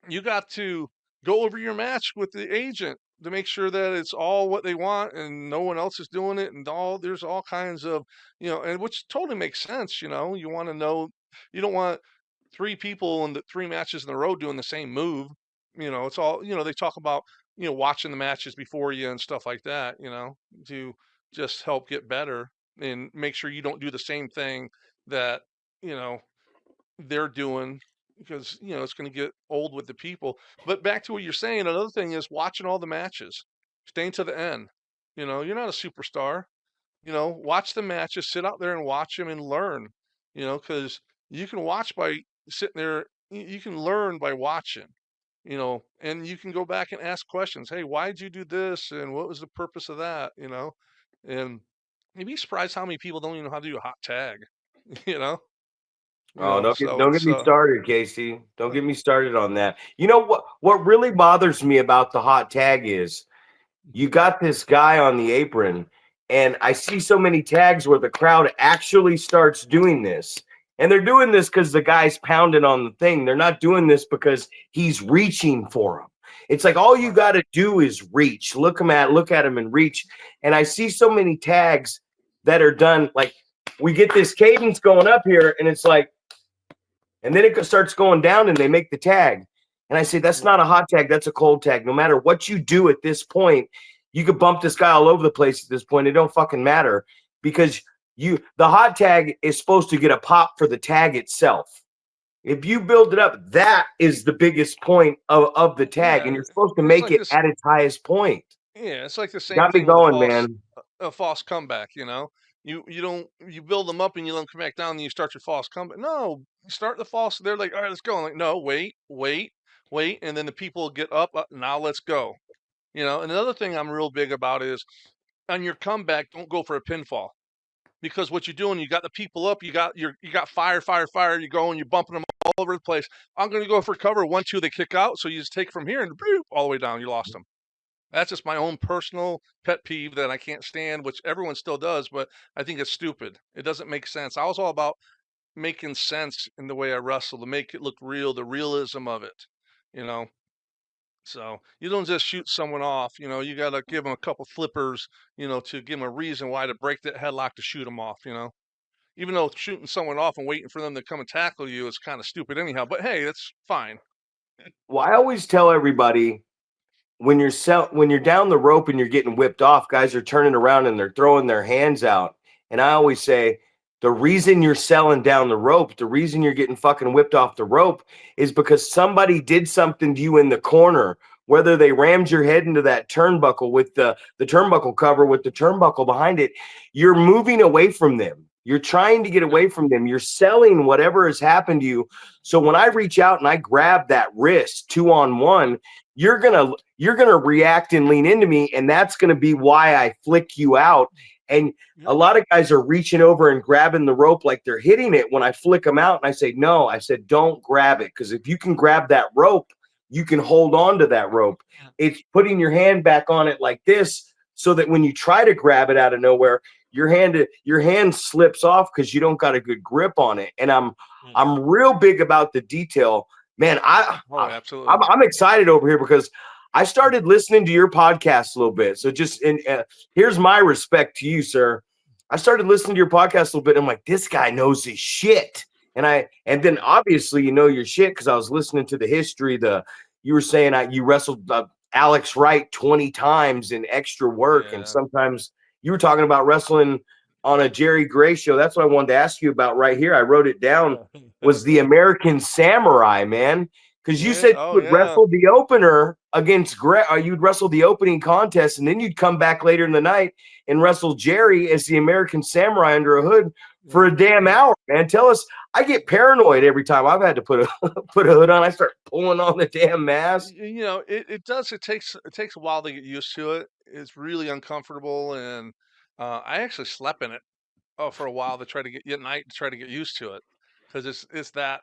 you got to go over your match with the agent to make sure that it's all what they want and no one else is doing it, and there's all kinds of, and which totally makes sense. You want to know, you don't want three people in the three matches in a row doing the same move. It's all, they talk about, watching the matches before you and stuff like that, to just help get better and make sure you don't do the same thing that, you know, they're doing, because it's going to get old with the people. But back to what you're saying, another thing is watching all the matches, staying to the end. You're not a superstar. Watch the matches, sit out there and watch them and learn. Because you can watch by sitting there. You can learn by watching. And you can go back and ask questions. Hey, why did you do this? And what was the purpose of that? And you'd be surprised how many people don't even know how to do a hot tag. you know Don't get me started, Casey. Don't get me started on that. You know what really bothers me about the hot tag is you got this guy on the apron, and I see so many tags where the crowd actually starts doing this. And they're doing this because the guy's pounding on the thing. They're not doing this because he's reaching for him. It's like all you got to do is reach. Look at him and reach. And I see so many tags that are done like we get this cadence going up here, and it's like, and then it starts going down and they make the tag. And I say, that's not a hot tag. That's a cold tag. No matter what you do at this point, You could bump this guy all over the place at this point. It don't fucking matter because the hot tag is supposed to get a pop for the tag itself. If you build it up, that is the biggest point of the tag, and you're supposed to make it at its highest point. Yeah, it's like the same Got me thing with going, man. A false comeback. You build them up and you let them come back down, and you start your false comeback. No, you start the false. They're like, all right, let's go. I'm like, no, wait, and then the people get up. Now let's go. And another thing I'm real big about is on your comeback, don't go for a pinfall. Because what you're doing, you got the people up, you got fire, you're going, you're bumping them all over the place. I'm going to go for cover 1-2, they kick out, so you just take from here and all the way down, you lost them. That's just my own personal pet peeve that I can't stand, which everyone still does, but I think it's stupid. It doesn't make sense. I was all about making sense in the way I wrestle to make it look real, the realism of it, you know. So you don't just shoot someone off, you got to give them a couple flippers, to give them a reason why to break that headlock to shoot them off, even though shooting someone off and waiting for them to come and tackle you is kind of stupid anyhow, but hey, that's fine. Well, I always tell everybody when you're down the rope and you're getting whipped off, guys are turning around and they're throwing their hands out. And I always say, the reason you're selling down the rope, the reason you're getting fucking whipped off the rope is because somebody did something to you in the corner, whether they rammed your head into that turnbuckle with the turnbuckle cover with the turnbuckle behind it. You're moving away from them. You're trying to get away from them. You're selling whatever has happened to you. So when I reach out and I grab that wrist 2-on-1, you're gonna react and lean into me, and that's gonna be why I flick you out. And a lot of guys are reaching over and grabbing the rope like they're hitting it when I flick them out. And I say, no, I said, don't grab it. Because if you can grab that rope, you can hold on to that rope. It's putting your hand back on it like this so that when you try to grab it out of nowhere, your hand slips off because you don't got a good grip on it. And I'm real big about the detail. Man, absolutely. I'm excited over here because I started listening to your podcast a little bit. So here's my respect to you, sir. I started listening to your podcast a little bit. And I'm like, this guy knows his shit. And then obviously you know your shit because I was listening to the history. You were saying you wrestled Alex Wright 20 times in extra work, and sometimes you were talking about wrestling on a Jerry Gray show. That's what I wanted to ask you about right here. I wrote it down. Was the American Samurai, man? Because you said you would wrestle the opener against Gray, or you'd wrestle the opening contest, and then you'd come back later in the night and wrestle Jerry as the American Samurai under a hood for a damn hour, man. Tell us. I get paranoid every time I've had to put a hood on. I start pulling on the damn mask. It does. It takes a while to get used to it. It's really uncomfortable, and I actually slept in it for a while to try to get at night to try to get used to it, because it's that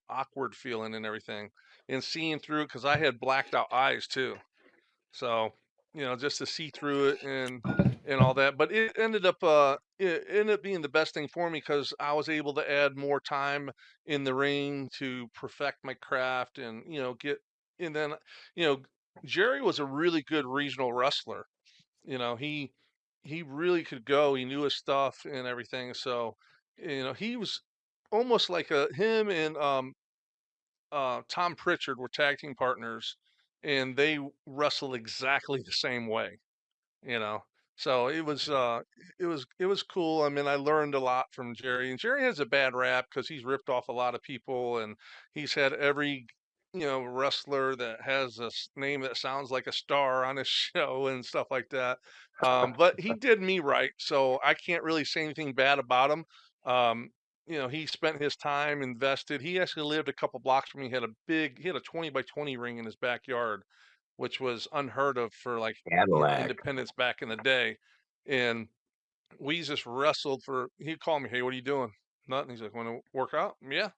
awkward feeling and everything, and seeing through it because I had blacked out eyes too. So, just to see through it and all that. But it ended up being the best thing for me because I was able to add more time in the ring to perfect my craft and, and then, you know, Jerry was a really good regional wrestler. He really could go. He knew his stuff and everything. So, he was almost like him and Tom Pritchard were tag team partners, and they wrestled exactly the same way, you know. So it was cool. I mean, I learned a lot from Jerry, and Jerry has a bad rap because he's ripped off a lot of people, and he's had every wrestler that has a name that sounds like a star on his show and stuff like that. But he did me right, so I can't really say anything bad about him. Um, he spent his time invested. He actually lived a couple blocks from me. He had a 20 by 20 ring in his backyard, which was unheard of for like Cadillac. independence back in the day. And we just wrestled he'd call me, hey, what are you doing? Nothing. He's like, want to work out? Yeah.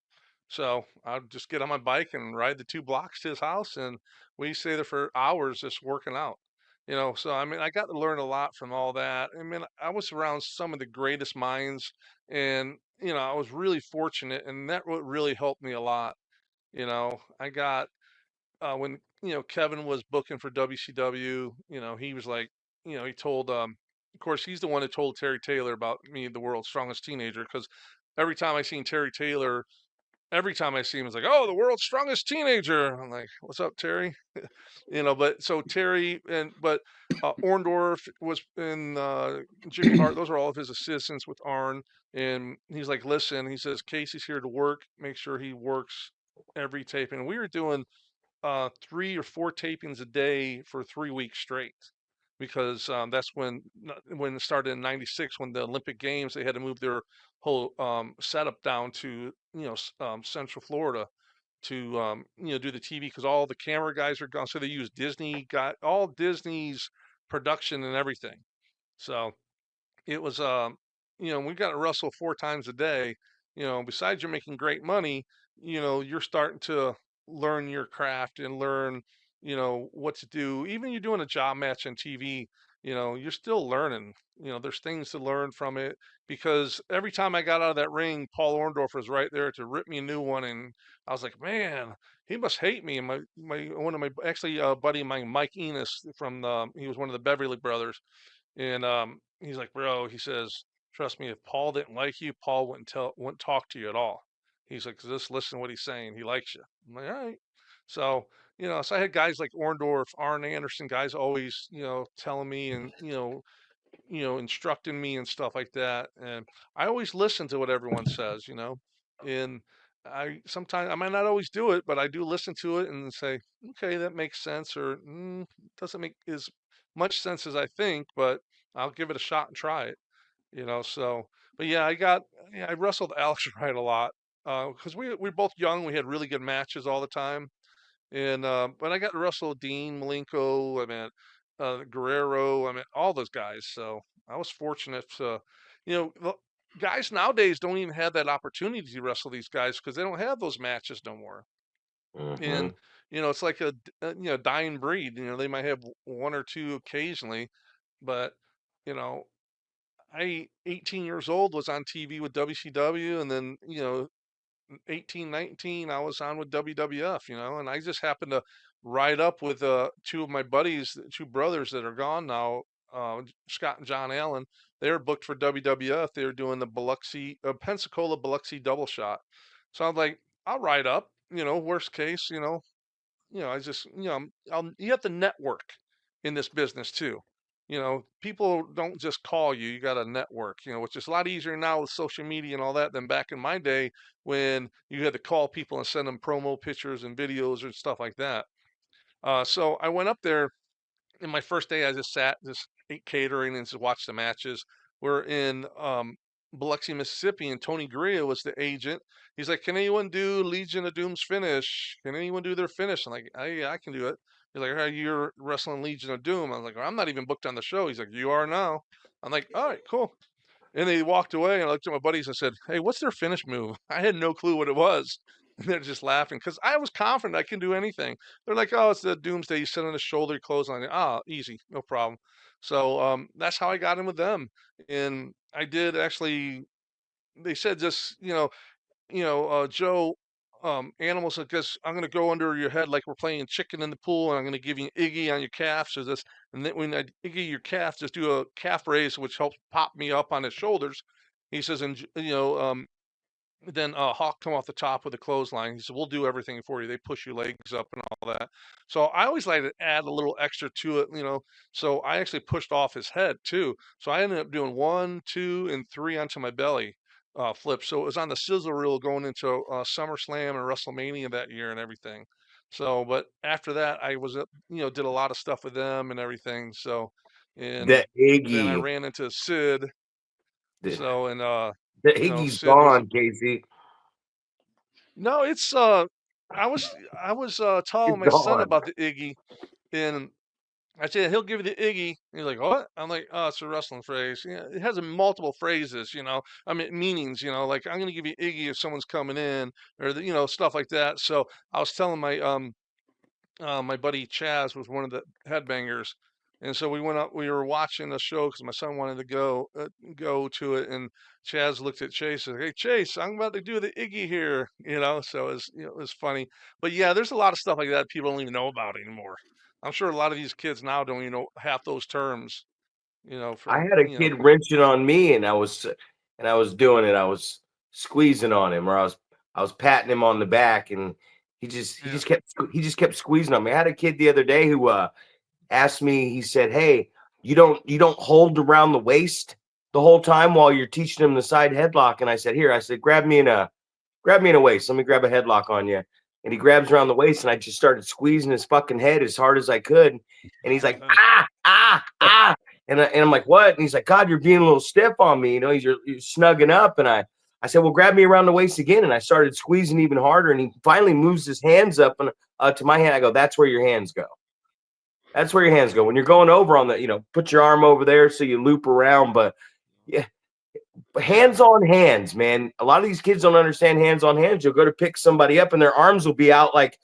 So I'd just get on my bike and ride the 2 blocks to his house, and we stay there for hours just working out. So I mean, I got to learn a lot from all that. I mean, I was around some of the greatest minds, and I was really fortunate, and that really helped me a lot. I got when Kevin was booking for WCW, he was like, he told of course he's the one that told Terry Taylor about me, the world's strongest teenager, because every time I seen Terry Taylor every time I see him, it's like, oh, the world's strongest teenager. I'm like, what's up, Terry? But so Terry but Orndorff was in Jimmy Hart. Those are all of his assistants with Arn. And he's like, listen, he says, Casey's here to work. Make sure he works every taping. And we were doing 3 or 4 tapings a day for 3 weeks straight because that's when it started in '96 when the Olympic Games they had to move their whole setup down to Central Florida to do the TV because all the camera guys are gone. So they use got all Disney's production and everything. So it was we got to wrestle 4 times a day. Besides you're making great money, you're starting to learn your craft and learn what to do. Even you're doing a job match on TV, you're still learning. There's things to learn from it because every time I got out of that ring, Paul Orndorff was right there to rip me a new one, and I was like, man, he must hate me. And my one of my actually buddy of mine, Mike Enos from he was one of the Beverly Brothers. And he's like, bro, he says, trust me, if Paul didn't like you, Paul wouldn't talk to you at all. He's like, just listen to what he's saying. He likes you. I'm like, all right. So, so I had guys like Orndorff, Arn Anderson, guys always, telling me and, instructing me and stuff like that. And I always listen to what everyone says, and sometimes I might not always do it, but I do listen to it and say, okay, that makes sense, or doesn't make as much sense as I think, but I'll give it a shot and try it, So, but yeah, I wrestled Alex Wright a lot because we're both young. We had really good matches all the time. And but I got to wrestle Dean Malenko, I mean Guerrero, I mean all those guys. So I was fortunate to, guys nowadays don't even have that opportunity to wrestle these guys because they don't have those matches no more. And it's like dying breed. They might have 1 or 2 occasionally, but you know, 18 years old was on TV with WCW, and then 18, 19, I was on with WWF, and I just happened to ride up with 2 of my buddies, 2 brothers that are gone now, Scott and John Allen. They were booked for WWF. They were doing the Pensacola Biloxi double shot. So I'm like, I'll ride up, worst case, I just, you have to network in this business too. People don't just call you, you got to network, which is a lot easier now with social media and all that than back in my day when you had to call people and send them promo pictures and videos and stuff like that. So I went up there, and my first day I just ate catering and just watched the matches. We're in Biloxi, Mississippi, and Tony Gurria was the agent. He's like, can anyone do Legion of Doom's finish? Can anyone do their finish? I'm like, yeah, I can do it. He's like, you're wrestling Legion of Doom. I was like, I'm not even booked on the show. He's like, you are now. I'm like, all right, cool. And they walked away, and I looked at my buddies and said, hey, what's their finish move? I had no clue what it was. And they're just laughing because I was confident I can do anything. They're like, oh, it's the Doomsday. You sit on the shoulder, close on it. Ah, easy, no problem. So that's how I got in with them. And I did actually, they said just, Joe, animals, I guess I'm going to go under your head like we're playing chicken in the pool, and I'm going to give you an Iggy on your calf. So this, and then when I Iggy your calf, just do a calf raise, which helps pop me up on his shoulders. He says, and then Hawk come off the top with a clothesline. He said, we'll do everything for you. They push your legs up and all that. So I always like to add a little extra to it, So I actually pushed off his head too. So I ended up doing 1, 2, and 3 onto my belly flip. So it was on the sizzle reel going into SummerSlam and WrestleMania that year and everything. So, but after that, I was, did a lot of stuff with them and everything. So, and the then I Iggy, ran into Sid. So, and, the Iggy's Sid was Casey. No, it's I was telling my son about the Iggy, and I said he'll give you the Iggy. He's like, what? I'm like, oh, it's a wrestling phrase. Yeah, it has multiple phrases, I mean meanings, like I'm gonna give you Iggy if someone's coming in, or stuff like that. So I was telling my buddy Chaz was one of the headbangers, and so we went up. We were watching a show because my son wanted to go to it, and Chaz looked at Chase and said, "Hey Chase, I'm about to do the Iggy here," So it was funny. But yeah, there's a lot of stuff like that people don't even know about anymore. I'm sure a lot of these kids now don't even know half those terms. I From had a kid wrenching on me, and I was doing it. I was squeezing on him, or I was I was patting him on the back, and he just kept squeezing on me. I had a kid the other day who asked me. He said, "Hey, you don't hold around the waist the whole time while you're teaching him the side headlock?" And I said, "Here," I said, grab me in a waist. Let me grab a headlock on you." And he grabs around the waist, and I just started squeezing his fucking head as hard as I could. And he's like, "Ah, ah, ah." And I'm like, "What?" And he's like, "God, you're being a little stiff on me. You know, you're snugging up." And I said, "Well, grab me around the waist again." And I started squeezing even harder. And he finally moves his hands up and to my hand. I go, "That's where your hands go. That's where your hands go. When you're going over on the, put your arm over there so you loop around." But yeah, hands on hands, man. A lot of these kids don't understand hands on hands. You'll go to pick somebody up and their arms will be out like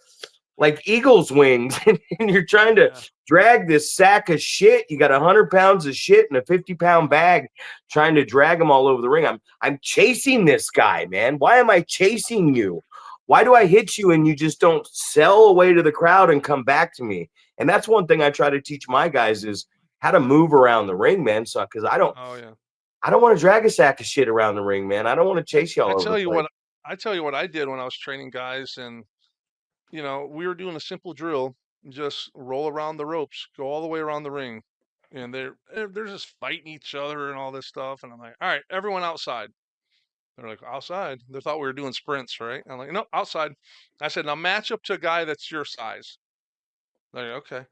eagle's wings, and you're trying to drag this sack of shit. You got 100 pounds of shit in a 50-pound bag, trying to drag them all over the ring. I'm chasing this guy, man. Why am I chasing you? Why do I hit you and you just don't sell away to the crowd and come back to me? And that's one thing I try to teach my guys is how to move around the ring, man. So because I don't want to drag a sack of shit around the ring, man. I don't want to chase you all over the place. I tell you what I did when I was training guys, and we were doing a simple drill, just roll around the ropes, go all the way around the ring. And they're just fighting each other and all this stuff. And I'm like, all right, everyone outside. They're like, outside? They thought we were doing sprints, right? I'm like, no, outside. I said, now match up to a guy that's your size. They're like, okay.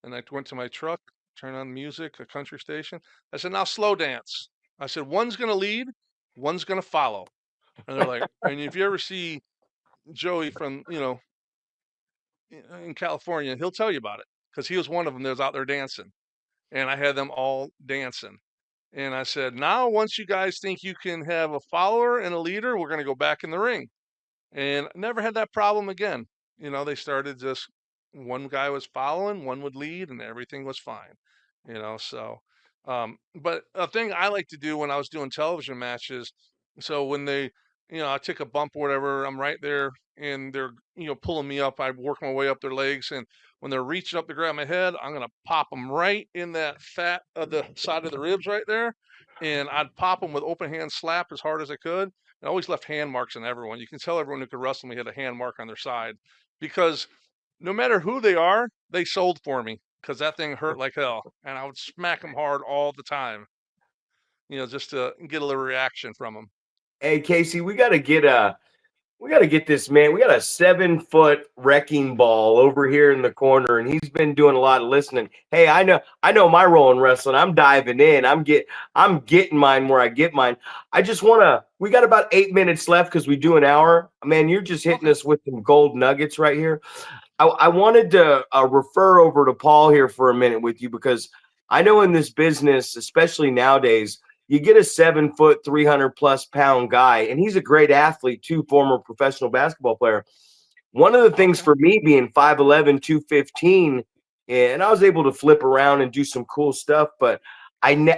And I went to my truck, turned on music, a country station. I said, now slow dance. I said, one's going to lead, one's going to follow. And they're like, and if you ever see Joey from, in California, he'll tell you about it because he was one of them that was out there dancing. And I had them all dancing. And I said, now, once you guys think you can have a follower and a leader, we're going to go back in the ring. And never had that problem again. They started just one guy was following, one would lead, and everything was fine. So, but a thing I like to do when I was doing television matches, so when they, I take a bump or whatever, I'm right there and they're, pulling me up. I work my way up their legs. And when they're reaching up to grab my head, I'm going to pop them right in that fat of the side of the ribs right there. And I'd pop them with open hand slap as hard as I could. I always left hand marks on everyone. You can tell everyone who could wrestle me had a hand mark on their side because no matter who they are, they sold for me because that thing hurt like hell. And I would smack them hard all the time, just to get a little reaction from them. Hey, Casey, we got to get this man. We got a 7-foot wrecking ball over here in the corner, and he's been doing a lot of listening. Hey, I know my role in wrestling. I'm diving in. I'm getting mine where I get mine. I just we got about 8 minutes left because we do an hour. Man, you're just hitting us with some gold nuggets right here. I wanted to refer over to Paul here for a minute with you because I know in this business, especially nowadays, you get a 7-foot, 300+ pound guy, and he's a great athlete too, former professional basketball player. One of the things for me being 5'11", 215, and I was able to flip around and do some cool stuff, but I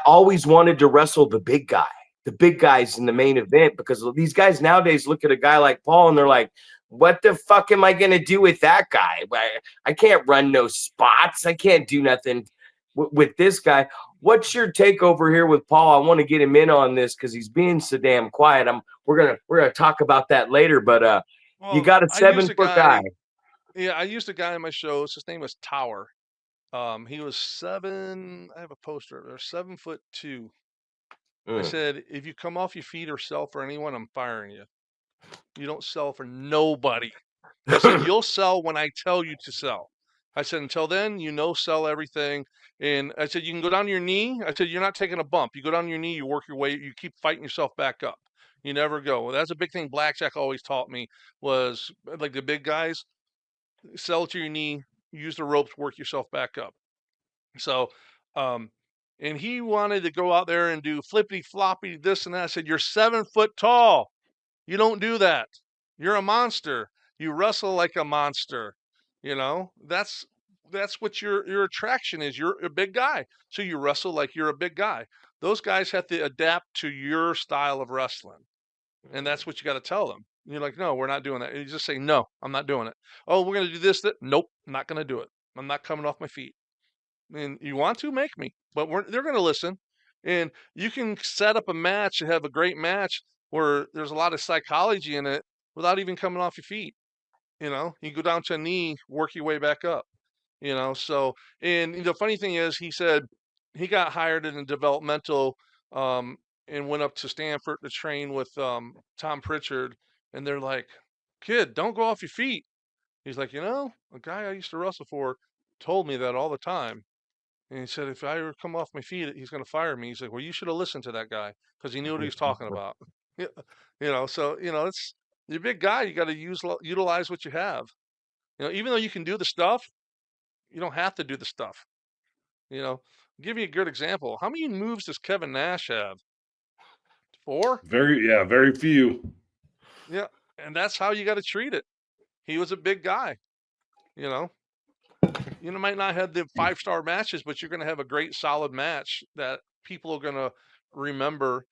always wanted to wrestle the big guys in the main event because these guys nowadays look at a guy like Paul and they're like, what the fuck am I going to do with that guy? I can't run no spots. I can't do nothing with this guy. What's your take over here with Paul? I want to get him in on this because he's being so damn quiet. We're gonna talk about that later. But you got a 7-foot guy. Yeah, I used a guy in my shows. His name was Tower. He was 7. I have a poster. They're 7'2". I said, if you come off your feet or sell for anyone, I'm firing you. You don't sell for nobody. I said, you'll sell when I tell you to sell. I said, until then, sell everything. And I said, you can go down your knee. I said, you're not taking a bump. You go down your knee, you work your way, you keep fighting yourself back up. You never go. Well, that's a big thing Blackjack always taught me was like the big guys, sell to your knee, use the ropes, work yourself back up. So, and he wanted to go out there and do flippity floppy, this and that. I said, you're 7 foot tall. You don't do that. You're a monster. You wrestle like a monster. That's what your attraction is. You're a big guy. So you wrestle like you're a big guy. Those guys have to adapt to your style of wrestling. And that's what you got to tell them. You're like, no, we're not doing that. And you just say, no, I'm not doing it. Oh, we're going to do this, that. Nope, I'm not going to do it. I'm not coming off my feet. And you want to make me, but they're going to listen. And you can set up a match and have a great match. where there's a lot of psychology in it without even coming off your feet. You go down to a knee, work your way back up. So, and the funny thing is, he said he got hired in a developmental, and went up to Stanford to train with Tom Pritchard, and they're like, "Kid, don't go off your feet." He's like, a guy I used to wrestle for told me that all the time. And he said, if I ever come off my feet, he's going to fire me. He's like, well, you should have listened to that guy because he knew what he was talking about. Yeah, so, it's you're a big guy. You got to utilize what you have. Even though you can do the stuff, you don't have to do the stuff. I'll give you a good example. How many moves does Kevin Nash have? 4? Very few. Yeah. And that's how you got to treat it. He was a big guy, might not have the 5-star matches, but you're going to have a great solid match that people are going to remember.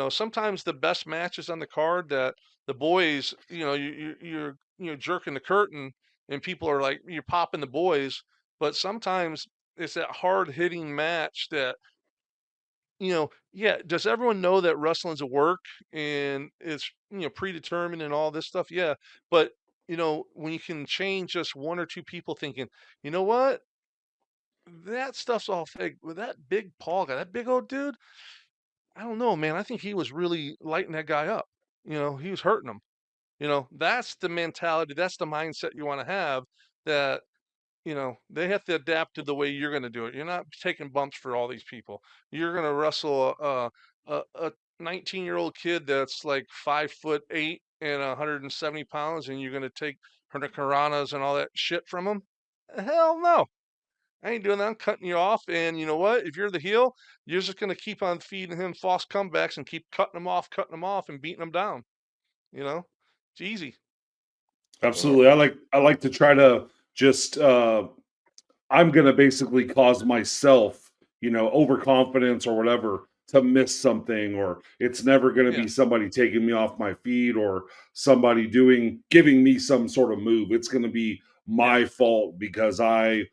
Sometimes the best matches on the card that the boys, you're jerking the curtain and people are like, you're popping the boys, but sometimes it's that hard hitting match that, does everyone know that wrestling's a work and it's, predetermined and all this stuff? Yeah. But, when you can change just one or two people thinking, you know what? That stuff's all fake. With that big Paul guy, that big old dude, I don't know, man. I think he was really lighting that guy up. He was hurting him. That's the mentality. That's the mindset you want to have that, they have to adapt to the way you're going to do it. You're not taking bumps for all these people. You're going to wrestle a 19-year-old kid that's like 5'8" and 170 pounds, and you're going to take hurricanranas and all that shit from him? Hell no. I ain't doing that. I'm cutting you off. And you know what? If you're the heel, you're just going to keep on feeding him false comebacks and keep cutting him off, and beating him down. It's easy. Absolutely. I like to try to just I'm going to basically cause myself, overconfidence or whatever to miss something, or it's never going to be somebody taking me off my feet or somebody giving me some sort of move. It's going to be my fault because I'm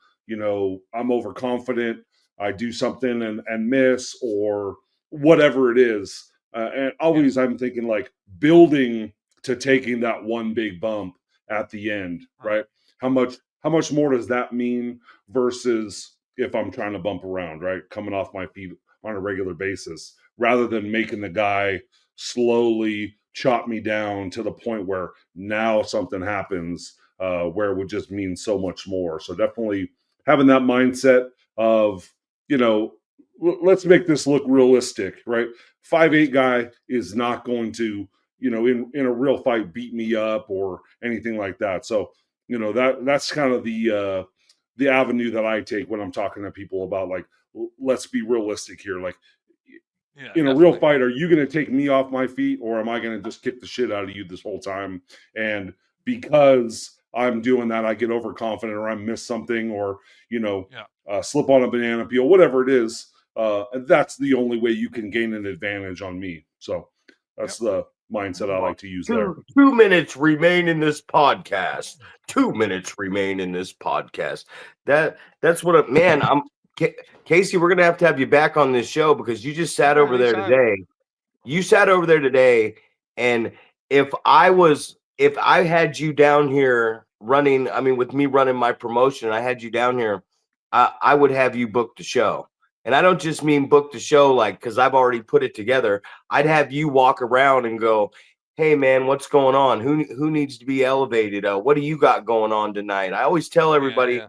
overconfident. I do something and miss or whatever it is. And always I'm thinking like building to taking that one big bump at the end, right? How much more does that mean versus if I'm trying to bump around, right? Coming off my feet on a regular basis, rather than making the guy slowly chop me down to the point where now something happens where it would just mean so much more. So definitely having that mindset of, let's make this look realistic, right? 5'8" guy is not going to, in a real fight, beat me up or anything like that. So, that's kind of the avenue that I take when I'm talking to people about, like, let's be realistic here. Like, in a real fight, are you going to take me off my feet, or am I going to just kick the shit out of you this whole time? And because I'm doing that, I get overconfident, or I miss something, or slip on a banana peel, whatever it is. That's the only way you can gain an advantage on me. So that's the mindset I like to use there. 2 minutes remain in this podcast. 2 minutes remain in this podcast. That's what Casey, we're gonna have to have you back on this show because you just sat over there today. You sat over there today, and if I had you down here running, with me running my promotion, I had you down here, I would have you book the show. And I don't just mean book the show like because I've already put it together. I'd have you walk around and go, hey man, what's going on? Who needs to be elevated? What do you got going on tonight? I always tell everybody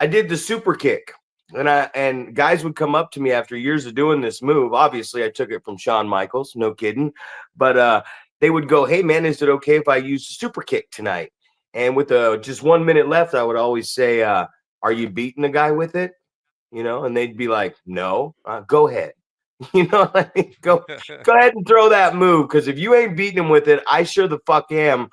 I did the super kick. And guys would come up to me after years of doing this move. Obviously, I took it from Shawn Michaels, no kidding. But they would go, hey man, is it okay if I use the super kick tonight? And with just 1 minute left, I would always say, are you beating the guy with it? And they'd be like, no, go ahead. Go ahead and throw that move. Because if you ain't beating him with it, I sure the fuck am.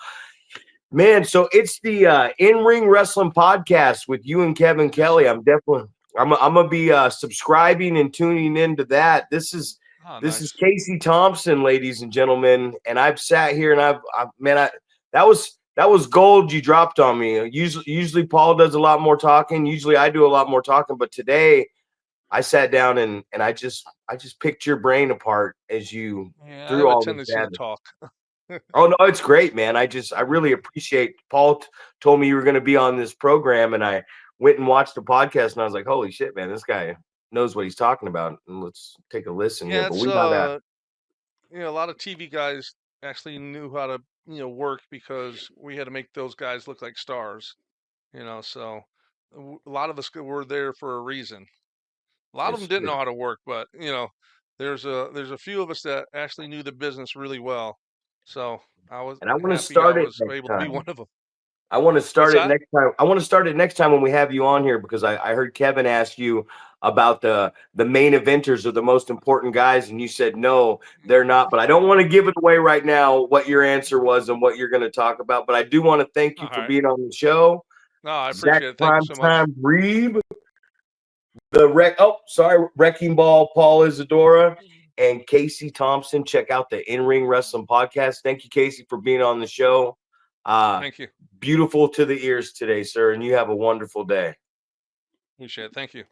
Man, so it's the In-Ring Wrestling Podcast with you and Kevin Kelly. I'm gonna be subscribing and tuning into that. This is Casey Thompson, ladies and gentlemen. And I've sat here and that was gold you dropped on me. Usually Paul does a lot more talking. Usually I do a lot more talking, but today I sat down and I just picked your brain apart as you Yeah, I threw have a all this tendency to at me. talk. Oh no, it's great, man. I really appreciate. Paul told me you were going to be on this program, and I went and watched the podcast, and I was like, "Holy shit, man! This guy knows what he's talking about." And let's take a listen here. Yeah, But it's we got a lot of TV guys actually knew how to work because we had to make those guys look like stars. So a lot of us were there for a reason. A lot of them it's didn't true. know how to work, but there's a few of us that actually knew the business really well. So I was And I want to happy I start it was next able to be time. one of them. I want to What's start it that? next time. I want to start it next time when we have you on here because I heard Kevin ask you about the main eventers are the most important guys, and you said no, they're not. But I don't want to give it away right now what your answer was and what you're going to talk about. But I do want to thank you All for right. being on the show, No, I Zach appreciate it. Thank you so much. Primetime Reeve, Wrecking Ball Paul Isadora, and Casey Thompson. Check out the In Ring Wrestling Podcast. Thank you, Casey, for being on the show. Thank you. Beautiful to the ears today, sir, and you have a wonderful day. Appreciate it. Thank you.